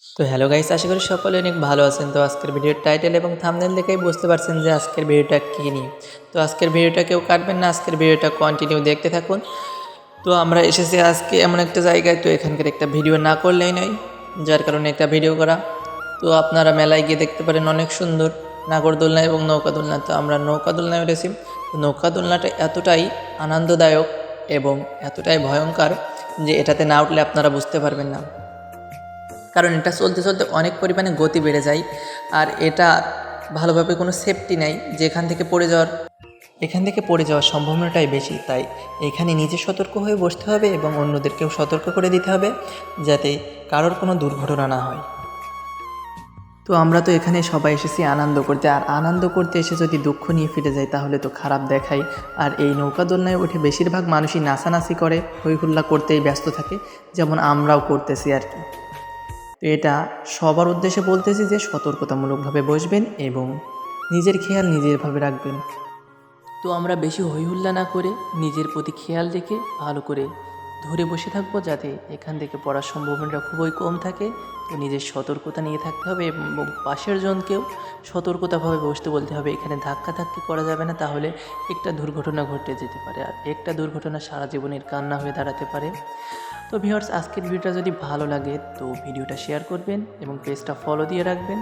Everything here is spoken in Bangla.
তো হ্যালো গাইস, আশা করি সকলে অনেক ভালো আছেন। তো আজকের ভিডিওর টাইটেল এবং থাম্বনেল দেখেই বুঝতে পারছেন যে আজকের ভিডিওটা কী নিয়ে। তো আজকের ভিডিওটা কেউ কাটবেন না, আজকের ভিডিওটা কন্টিনিউ দেখতে থাকুন। তো আমরা এসেছি আজকে এমন একটা জায়গায়, তো এখানকার একটা ভিডিও না করলেই নয়, যার কারণে একটা ভিডিও করা। তো আপনারা মেলায় গিয়ে দেখতে পারেন অনেক সুন্দর নাগরদোলনা এবং নৌকা দোলনা। তো আমরা নৌকা দোলনায় উঠেছি। তো নৌকা দোলনাটা এতটাই আনন্দদায়ক এবং এতটাই ভয়ঙ্কর যে এটাতে না উঠলে আপনারা বুঝতে পারবেন না, কারণ এটা চলতে চলতে অনেক পরিমাণে গতি বেড়ে যায়। আর এটা ভালোভাবে কোনো সেফটি নেই, যে এখান থেকে পড়ে যাওয়ার সম্ভাবনাটাই বেশি। তাই এখানে নিজে সতর্ক হয়ে বসতে হবে এবং অন্যদেরকেও সতর্ক করে দিতে হবে, যাতে কারোর কোনো দুর্ঘটনা না হয়। তো আমরা তো এখানে সবাই এসেছি আনন্দ করতে, আর আনন্দ করতে এসে যদি দুঃখ নিয়ে ফিরে যায় তাহলে তো খারাপ দেখাই। আর এই নৌকা দোলনায় উঠে বেশিরভাগ মানুষই নাচানাচি করে, হইহুল্লা করতেই ব্যস্ত থাকে, যেমন আমরাও করতেছি আর কি। তো এটা সবার উদ্দেশ্যে বলতেছি যে সতর্কতামূলকভাবে বসবেন এবং নিজের খেয়াল নিজেরভাবে রাখবেন। তো আমরা বেশি হইহুল্লা না করে নিজের প্রতি খেয়াল রেখে ভালো করে ধরে বসে থাকবো, যাতে এখান থেকে পড়ার সম্ভাবনাটা খুবই কম থাকে। তো নিজের সতর্কতা নিয়ে থাকতে হবে এবং পাশের জনকেও সতর্কতাভাবে বসতে বলতে হবে। এখানে ধাক্কাধাক্কি করা যাবে না, তাহলে একটা দুর্ঘটনা ঘটে যেতে পারে, আর একটা দুর্ঘটনা সারা জীবনের কান্না হয়ে দাঁড়াতে পারে। তো ভিউয়ার্স, আজকের ভিডিওটা যদি ভালো লাগে তো ভিডিওটা শেয়ার করবেন এবং পেজটা ফলো দিয়ে রাখবেন।